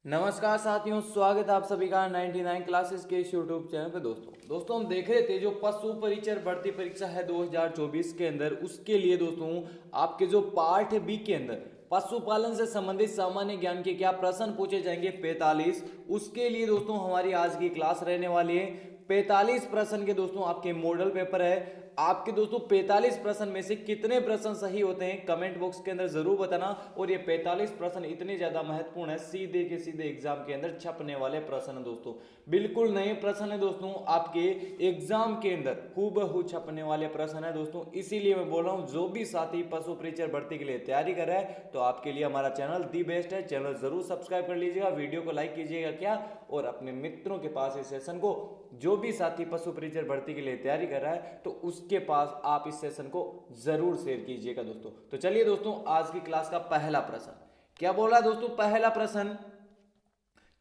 नमस्कार साथियों, स्वागत है आप सभी का 99 क्लासेस के इस यूट्यूब चैनल पे। दोस्तों हम देख रहे थे जो पशु परिचर भर्ती परीक्षा है 2024 के अंदर, उसके लिए दोस्तों आपके जो पार्ट बी के अंदर पशुपालन से संबंधित सामान्य ज्ञान के क्या प्रश्न पूछे जाएंगे 45। उसके लिए दोस्तों हमारी आज की क्लास रहने वाली है। 45 प्रश्न के दोस्तों आपके मॉडल पेपर है। आपके दोस्तों 45 प्रश्न में से कितने प्रश्न सही होते हैं कमेंट बॉक्स के अंदर जरूर बताना। और ये 45 प्रश्न इतने ज्यादा महत्वपूर्ण है, सीधे के सीधे एग्जाम के अंदर छपने वाले प्रश्न है दोस्तों, बिल्कुल नए प्रश्न है दोस्तों, आपके एग्जाम के अंदर हूबहू छपने वाले प्रश्न है दोस्तों। इसीलिए मैं बोल रहा हूँ जो भी साथी पशु परिचर भर्ती के लिए तैयारी कर रहा है तो आपके लिए हमारा चैनल दी बेस्ट है। चैनल जरूर सब्सक्राइब कर लीजिएगा, वीडियो को लाइक कीजिएगा क्या, और अपने मित्रों के पास इस सेशन को, जो भी साथी पशु परिचर भर्ती के लिए तैयारी कर रहा है तो उसके पास आप इस सेशन को जरूर शेयर कीजिएगा दोस्तों। तो चलिए दोस्तों, आज की क्लास का पहला प्रश्न क्या बोला दोस्तों। पहला प्रश्न,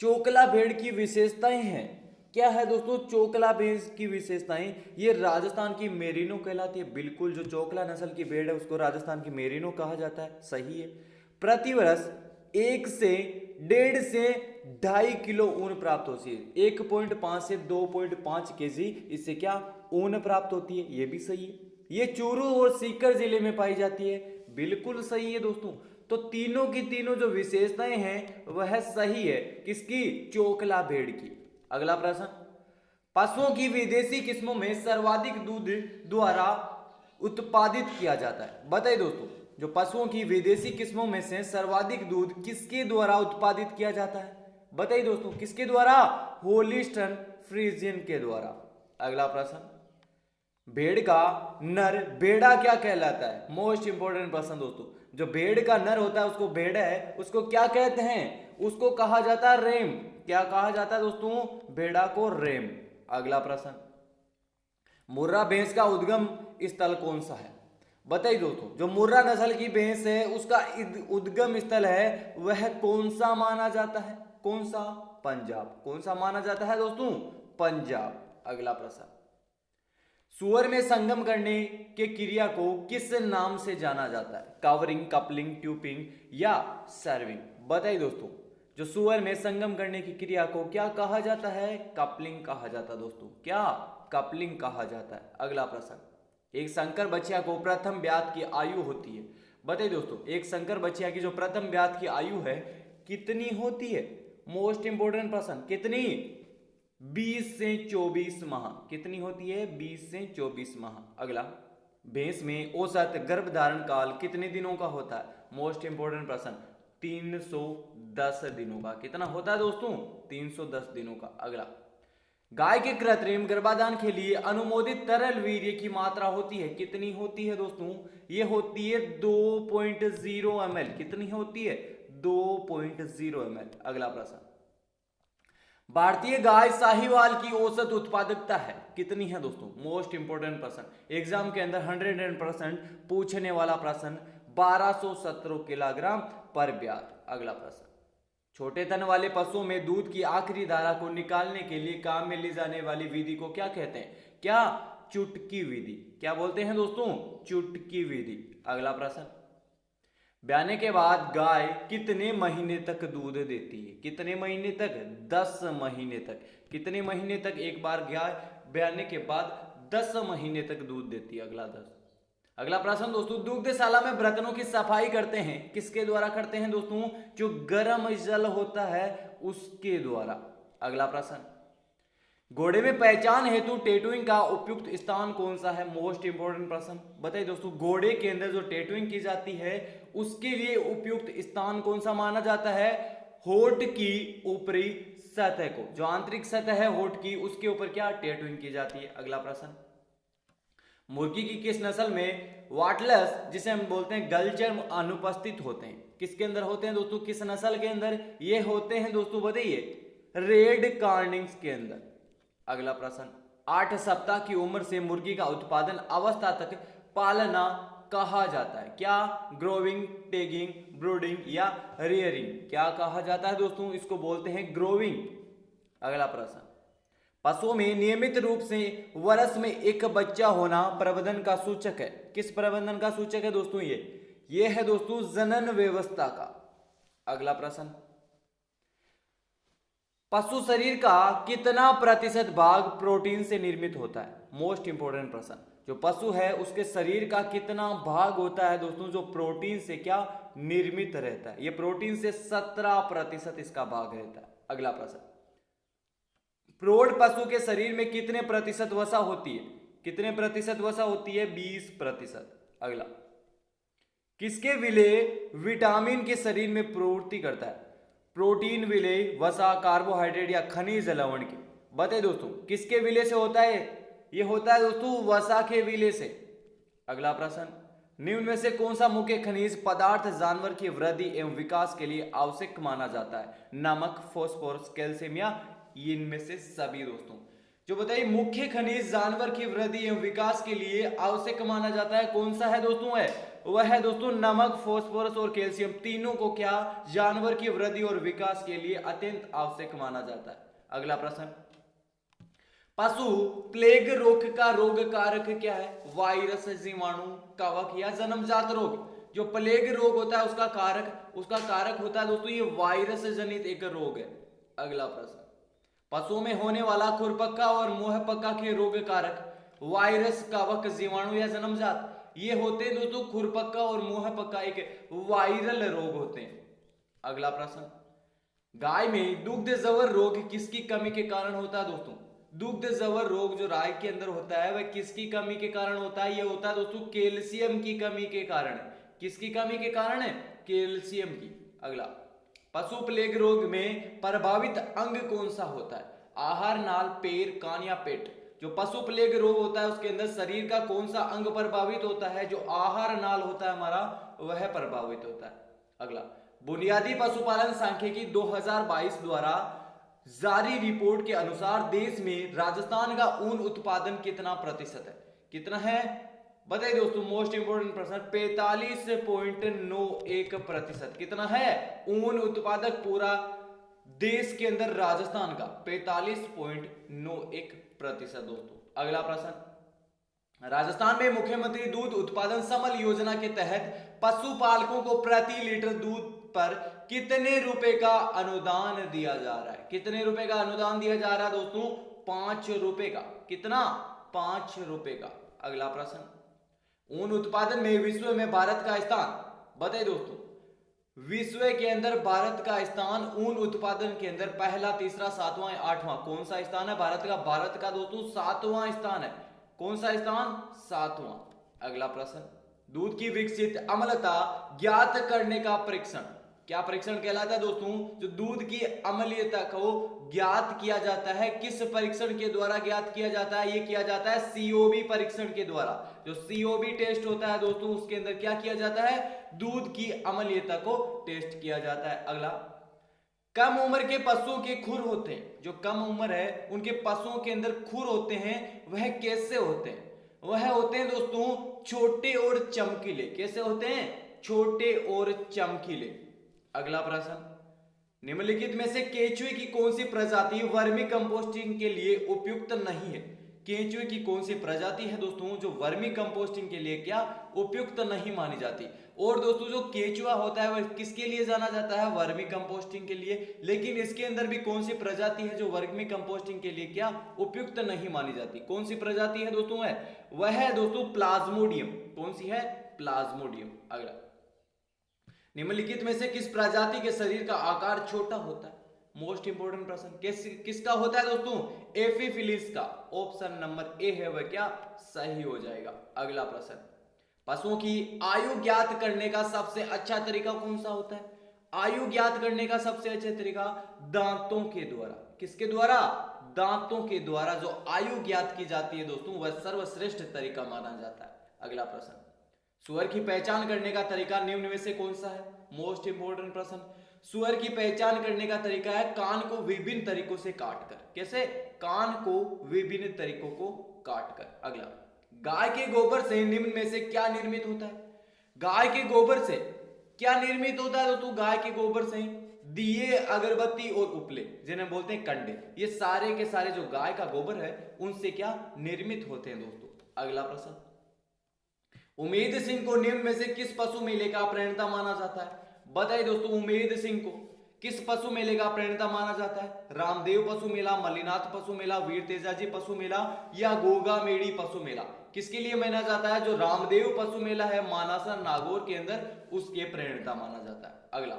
चोकला भेड़ की विशेषताएं हैं। क्या है दोस्तों चोकला भेड़ की विशेषताएं? ये राजस्थान की मेरिनो कहलाती है। बिल्कुल, जो चोकला नस्ल की भेड़ है उसको राजस्थान की मेरिनो कहा जाता है, सही है। प्रतिवर्ष 1 से 1.5 से 2.5 किलो ऊन प्राप्त होती है। 1.5 से 2.5 केजी इससे क्या ऊन प्राप्त होती है, ये भी सही है। ये चूरू और सीकर जिले में पाई जाती है, बिल्कुल सही है दोस्तों। तो तीनों की तीनों जो विशेषताएं हैं वह सही है, किसकी? चोकला भेड़ की। अगला प्रश्न, पशुओं की विदेशी किस्मों में सर्वाधिक दूध द्वारा उत्पादित किया जाता है। बताइए दोस्तों, जो पशुओं की विदेशी किस्मों में से सर्वाधिक दूध किसके द्वारा उत्पादित किया जाता है? बताइए दोस्तों, किसके द्वारा? होलिस्टन फ्रीजियन के द्वारा। अगला प्रश्न, भेड़ का नर भेड़ा क्या कहलाता है? मोस्ट इंपोर्टेंट प्रश्न दोस्तों। जो भेड़ का नर होता है उसको भेड़ा है, उसको क्या कहते हैं? उसको कहा जाता है रेम। क्या कहा जाता है दोस्तों? भेड़ा को रेम। अगला प्रश्न, मुर्रा भैंस का उद्गम स्थल कौन सा है? बताइए दोस्तों, जो मुर्रा नस्ल की भैंस है उसका उद्गम स्थल है वह कौन सा माना जाता है? कौन सा? पंजाब। कौन सा माना जाता है दोस्तों? पंजाब। अगला प्रश्न, सुअर में संगम करने के क्रिया को किस नाम से जाना जाता है? कवरिंग, कपलिंग, ट्यूपिंग या सर्विंग? बताइए दोस्तों, जो सुअर में संगम करने की क्रिया को क्या कहा जाता है? कपलिंग कहा जाता है दोस्तों। क्या? कपलिंग कहा जाता है। अगला प्रश्न, एक संकर बछिया को प्रथम ब्यात की आयु होती है। बताइए दोस्तों, एक संकर बछिया की जो प्रथम ब्यात की आयु है कितनी होती है? मोस्ट इंपोर्टेंट प्रश्न, कितनी? 20 से 24 माह। कितनी होती है? 20 से 24 माह। अगला, भैंस में औसत गर्भधारण काल कितने दिनों का होता है? मोस्ट इंपोर्टेंट प्रश्न, 310 दिनों का। कितना होता है दोस्तों? 310 दिनों का। अगला, गाय के कृत्रिम गर्भाधान के लिए अनुमोदित तरल वीर्य की मात्रा होती है, कितनी होती है दोस्तों? ये होती है 2.0 ml। कितनी होती है? 2.0 ml। अगला प्रश्न, भारतीय गाय साहीवाल की औसत उत्पादकता है कितनी है दोस्तों? मोस्ट इंपोर्टेंट प्रश्न, एग्जाम के अंदर 100% पूछने वाला प्रश्न, 1217 किलोग्राम पर ब्यात। अगला प्रश्न, छोटे तन वाले पशुओं में दूध की आखिरी धारा को निकालने के लिए काम में ली जाने वाली विधि को क्या कहते हैं? क्या? चुटकी विधि। क्या बोलते हैं दोस्तों? चुटकी विधि। अगला प्रश्न, ब्याने के बाद गाय कितने महीने तक दूध देती है? कितने महीने तक? 10 महीने तक। कितने महीने तक एक बार गाय ब्याने के बाद? 10 महीने तक दूध देती है। अगला 10। अगला प्रश्न दोस्तों, दुग्धशाला में बर्तनों की सफाई करते हैं, किसके द्वारा करते हैं दोस्तों? जो गर्म जल होता है उसके द्वारा। अगला प्रश्न, घोड़े में पहचान हेतु टैटूइंग का उपयुक्त स्थान कौन सा है? मोस्ट इंपोर्टेंट प्रश्न। बताइए दोस्तों, घोड़े के अंदर जो टैटूइंग की जाती है उसके लिए उपयुक्त स्थान कौन सा माना जाता है? होठ की ऊपरी सतह को, जो आंतरिक सतह है होठ की, उसके ऊपर क्या टैटूइंग की जाती है। अगला प्रश्न, मुर्गी की किस नस्ल में वाटलेस, जिसे हम बोलते हैं गलचर्म, अनुपस्थित होते हैं? किसके अंदर होते हैं दोस्तों? किस नस्ल के अंदर ये होते हैं दोस्तों? बताइए। रेड कार्निंग्स के अंदर। अगला प्रश्न, 8 सप्ताह की उम्र से मुर्गी का उत्पादन अवस्था तक पालना कहा जाता है? क्या? ग्रोविंग, टैगिंग, ब्रूडिंग या रियरिंग? क्या कहा जाता है दोस्तों? इसको बोलते हैं ग्रोविंग। अगला प्रश्न, पशुओं में नियमित रूप से वर्ष में एक बच्चा होना प्रबंधन का सूचक है। किस प्रबंधन का सूचक है दोस्तों? ये है दोस्तों जनन व्यवस्था का। अगला प्रश्न, पशु शरीर का कितना प्रतिशत भाग प्रोटीन से निर्मित होता है? मोस्ट इंपोर्टेंट प्रश्न। जो पशु है उसके शरीर का कितना भाग होता है दोस्तों जो प्रोटीन से क्या निर्मित रहता है? ये प्रोटीन से 17% इसका भाग रहता है। अगला प्रश्न, प्रौढ़ पशु के शरीर में कितने प्रतिशत वसा होती है? कितने प्रतिशत वसा होती है? 20%। अगला, किसके विलेय विटामिन के शरीर में पूर्ति करता है? प्रोटीन विलेय, वसा, कार्बोहाइड्रेट या खनिज लवण के? बताइए दोस्तों, किसके विलेय से होता है? ये होता है दोस्तों वसा के विलेय से। अगला प्रश्न, निम्न में से कौन सा मुख्य खनिज पदार्थ जानवर की वृद्धि एवं विकास के लिए आवश्यक माना जाता है? नमक, फास्फोरस, कैल्शियम या इनमें से सभी? दोस्तों जो बताइए मुख्य खनिज जानवर की वृद्धि एवं विकास के लिए आवश्यक माना जाता है, कौन सा है दोस्तों? है वह है दोस्तों नमक, फास्फोरस और कैल्शियम। तीनों को क्या जानवर की वृद्धि और विकास के लिए अत्यंत आवश्यक माना जाता है। अगला प्रश्न, पशु प्लेग रोग का रोग कारक क्या है? वायरस, जीवाणु, कवक या जन्मजात रोग? जो प्लेग रोग होता है उसका कारक होता है दोस्तों ये वायरस जनित एक रोग है। अगला प्रश्न, पशुओं में होने वाला खुरपक्का और मुंहपक्का के रोग कारक? वायरस, कवक, जीवाणु या जन्मजात? ये होते हैं दोस्तों खुरपक्का और मुंहपक्का एक वायरल रोग होते हैं। अगला प्रश्न, गाय में दुग्ध जवर रोग किसकी कमी के कारण होता है? दोस्तों दुग्ध जवर रोग जो गाय के अंदर होता है वह किसकी कमी के कारण होता है? ये होता है दोस्तों कैल्शियम की कमी के कारण। किसकी कमी के कारण है? कैल्शियम की। अगला, पशु प्लेग रोग में प्रभावित अंग कौन सा होता है? आहार नाल, पैर, कान या पेट? जो पशु प्लेग रोग होता है उसके अंदर शरीर का कौन सा अंग प्रभावित होता है? जो आहार नाल होता है हमारा वह प्रभावित होता है। अगला, बुनियादी पशुपालन सांख्यिकी 2022 द्वारा जारी रिपोर्ट के अनुसार देश में राजस्थान का ऊन उत्पादन कितना प्रतिशत है? कितना है बताइए दोस्तों, मोस्ट इंपोर्टेंट प्रश्न। 45.91%। कितना है ऊन उत्पादक पूरा देश के अंदर राजस्थान का? 45.91% दोस्तों। अगला प्रश्न, राजस्थान में मुख्यमंत्री दूध उत्पादन समल योजना के तहत पशुपालकों को प्रति लीटर दूध पर कितने रुपए का अनुदान दिया जा रहा है? कितने रुपए का अनुदान दिया जा रहा है दोस्तों? 5 रुपए का। कितना? 5 रुपए का। अगला प्रश्न, ऊन उत्पादन में विश्व में भारत का स्थान? बताइए दोस्तों, विश्व के अंदर भारत का स्थान ऊन उत्पादन के अंदर पहला, तीसरा, सातवां या आठवां? कौन सा स्थान है भारत का? भारत का दोस्तों 7वां स्थान है। कौन सा स्थान? 7वां। अगला प्रश्न, दूध की विकसित अम्लता ज्ञात करने का परीक्षण क्या परीक्षण कहलाता है दोस्तों? जो दूध की अम्लीयता को ज्ञात किया जाता है किस परीक्षण के द्वारा ज्ञात किया जाता है? ये किया जाता है सीओबी परीक्षण के द्वारा। जो सीओबी टेस्ट होता है दोस्तों उसके अंदर क्या किया जाता है? दूध की अम्लीयता को टेस्ट किया जाता है। अगला, कम उम्र के पशुओं के खुर होते हैं, जो कम उम्र है उनके पशुओं के अंदर खुर होते हैं वह कैसे होते हैं? वह होते हैं दोस्तों छोटे और चमकीले। कैसे होते हैं? छोटे और चमकीले। अगला प्रश्न, निम्नलिखित में से केंचुए की कौन सी प्रजाति वर्मी कंपोस्टिंग के लिए उपयुक्त नहीं है? केंचुए की कौन सी प्रजाति है दोस्तों जो वर्मी कंपोस्टिंग के लिए क्या उपयुक्त नहीं मानी जाती? और दोस्तों जो केंचुआ होता है वह किसके लिए जाना जाता है? वर्मी कंपोस्टिंग के लिए। लेकिन इसके अंदर भी कौन सी प्रजाति है जो वर्मी कंपोस्टिंग के लिए क्या उपयुक्त नहीं मानी जाती? कौन सी प्रजाति है दोस्तों? है वह है दोस्तों प्लाज्मोडियम। कौन सी है? प्लाज्मोडियम। अगला, निम्नलिखित में से किस प्रजाति के शरीर का आकार छोटा होता है? मोस्ट इंपोर्टेंट प्रश्न। किसका होता है दोस्तों? एफिफिलिस का। ऑप्शन नंबर ए है वह क्या सही हो जाएगा। अगला प्रश्न, पशुओं की आयु ज्ञात करने का सबसे अच्छा तरीका कौन सा होता है? आयु ज्ञात करने का सबसे अच्छा तरीका दांतों के द्वारा। किसके द्वारा? दांतों के द्वारा जो आयु ज्ञात की जाती है दोस्तों वह सर्वश्रेष्ठ तरीका माना जाता है। अगला प्रश्न, सुअर की पहचान करने का तरीका निम्न में से कौन सा है? मोस्ट इंपोर्टेंट प्रश्न। सुअर की पहचान करने का तरीका है कान को विभिन्न तरीकों से काटकर। कैसे? कान को विभिन्न तरीकों को काटकर। अगला, गाय के गोबर से निम्न में से क्या निर्मित होता है? गाय के गोबर से क्या निर्मित होता है दोस्तों? गाय के गोबर से दिए, अगरबत्ती और उपले जिन्हें बोलते हैं कंडे, ये सारे के सारे जो गाय का गोबर है उनसे क्या निर्मित होते हैं दोस्तों। अगला प्रश्न, उमेद सिंह को निम्न में से किस पशु मेले का प्रणेता माना जाता है? बताइए दोस्तों, उमेद सिंह को किस पशु मेले का प्रणेता माना जाता है? रामदेव पशु मेला, मल्लीनाथ पशु मेला, वीर तेजाजी पशु मेला या गोगामेड़ी पशु मेला? किसके लिए माना जाता है? जो रामदेव पशु मेला है मानासा नागौर के अंदर, उसके प्रणेता माना जाता है। अगला,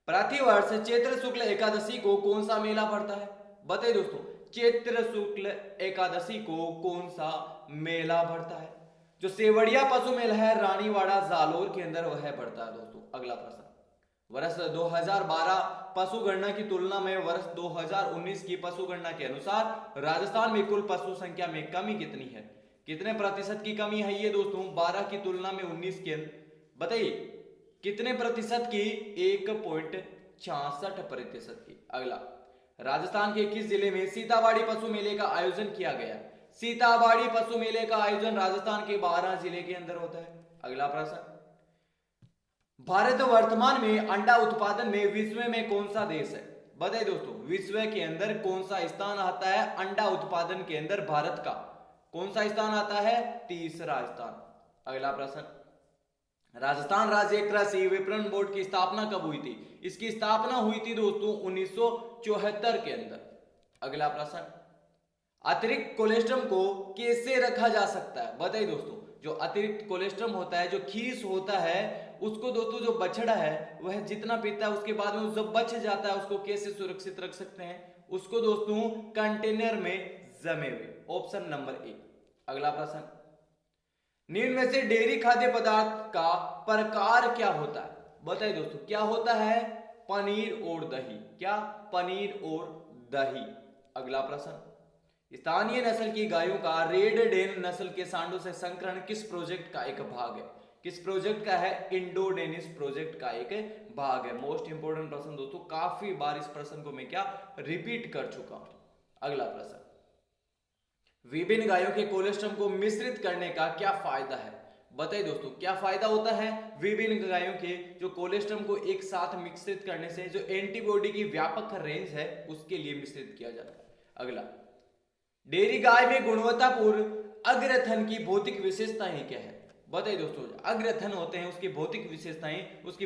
प्रतिवर्ष चैत्र शुक्ल एकादशी को कौन सा मेला पड़ता है? बताइए दोस्तों, चैत्र शुक्ल एकादशी को कौन सा मेला पड़ता है? जो सेवड़िया पशु मेला है रानीवाड़ा जालोर के अंदर वह पड़ता है दोस्तों। अगला प्रश्न, वर्ष 2012 पशु गणना की तुलना में वर्ष 2019 की पशु गणना के अनुसार राजस्थान में कुल पशु संख्या में कमी कितनी है? कितने प्रतिशत की कमी है ये दोस्तों? 12 की तुलना में 19 के, बताइए कितने प्रतिशत की? 1.66% की। अगला, राजस्थान के किस जिले में सीताबाड़ी पशु मेले का आयोजन किया गया? सीताबाड़ी पशु मेले का आयोजन राजस्थान के 12 जिले के अंदर होता है। अगला प्रश्न, भारत वर्तमान में अंडा उत्पादन में विश्व में कौन सा देश है? बताइए दोस्तों, विश्व के अंदर कौन सा स्थान आता है अंडा उत्पादन के अंदर? भारत का कौन सा स्थान आता है? तीसरा स्थान। अगला प्रश्न, राजस्थान राज्य कृषि विपणन बोर्ड की स्थापना कब हुई थी? इसकी स्थापना हुई थी दोस्तों 1974 के अंदर। अगला प्रश्न, अतिरिक्त कोलेस्ट्रम को कैसे रखा जा सकता है? बताइए दोस्तों, जो अतिरिक्त कोलेस्ट्रम होता है, जो खीस होता है, उसको दोस्तों जो बछड़ा है वह जितना पीता है उसके बाद में जो बच जाता है उसको कैसे सुरक्षित रख सकते हैं? उसको दोस्तों कंटेनर में जमे हुए। Option number A. अगला प्रश्न, निम्न में से डेयरी खाद्य पदार्थ का प्रकार क्या होता है? बताइए दोस्तों, क्या होता है? पनीर और दही। क्या? पनीर और दही। अगला प्रश्न, स्थानीय नस्ल की गायों का रेड डेन नस्ल के सांडों से संकरण किस प्रोजेक्ट का एक भाग है? किस प्रोजेक्ट का है? इंडो डेनिस प्रोजेक्ट का एक भाग है। मोस्ट इंपोर्टेंट प्रश्न दोस्तों, काफी बार इस प्रश्न को मैं क्या रिपीट कर चुका हूं। अगला प्रश्न, विभिन्न गायों के कोलेस्ट्रम को मिश्रित करने का क्या फायदा है? बताइए दोस्तों, क्या फायदा होता है? विभिन्न गायों के जो कोलेस्ट्रम को एक साथ मिश्रित करने से जो एंटीबॉडी की व्यापक रेंज है उसके लिए मिश्रित किया जाता है। अगला, डेयरी गाय में गुणवत्तापूर्ण अग्रथन की भौतिक विशेषताएं क्या है? बताइए दोस्तों, अग्रथन होते हैं उसकी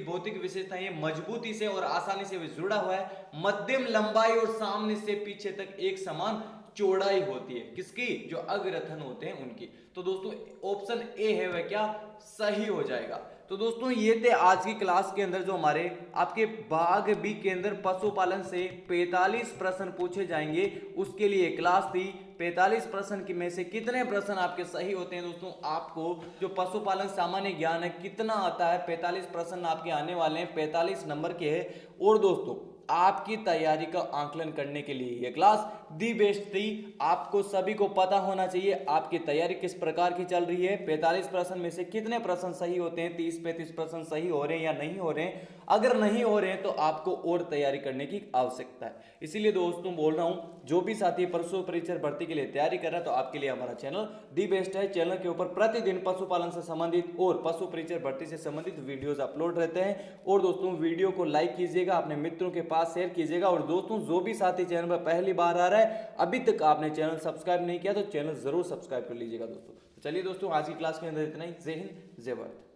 भौतिक विशेषताएं मजबूती से और आसानी से जुड़ा हुआ है, मध्यम लंबाई और सामने से पीछे तक एक समान चौड़ाई होती है। किसकी? जो अग्रथन होते हैं उनकी। तो दोस्तों ऑप्शन ए है वह क्या सही हो जाएगा। तो दोस्तों ये थे आज की क्लास के अंदर जो हमारे आपके भाग बी के अंदर पशुपालन से 45 प्रश्न पूछे जाएंगे, उसके लिए क्लास थी। 45 प्रश्न की में से कितने प्रश्न आपके सही होते हैं दोस्तों? आपको जो पशुपालन सामान्य ज्ञान है कितना आता है? 45 प्रश्न आपके आने वाले हैं, 45 नंबर के हैं। और दोस्तों आपकी तैयारी का आकलन करने के लिए ये क्लास दी बेस्ट थी। आपको सभी को पता होना चाहिए आपकी तैयारी किस प्रकार की चल रही है। 45 प्रश्न में से कितने प्रश्न सही होते हैं? 30-35 प्रश्न सही हो रहे हैं या नहीं हो रहे हैं? अगर नहीं हो रहे हैं तो आपको और तैयारी करने की आवश्यकता है। इसीलिए दोस्तों बोल रहा हूं, जो भी साथी पशु परीक्षण भर्ती के लिए तैयारी कर रहा है तो आपके लिए हमारा चैनल दी बेस्ट है। चैनल के ऊपर प्रतिदिन पशुपालन से संबंधित और पशु परीक्षण भर्ती से संबंधित वीडियोज अपलोड रहते हैं। और दोस्तों वीडियो को लाइक कीजिएगा, अपने मित्रों के पास शेयर कीजिएगा। और दोस्तों जो भी साथी चैनल पर पहली बार आ रहा है, अभी तक आपने चैनल सब्सक्राइब नहीं किया तो चैनल जरूर सब्सक्राइब कर लीजिएगा दोस्तों। चलिए दोस्तों आज की क्लास के अंदर इतना ही। जय हिंद, जय भारत।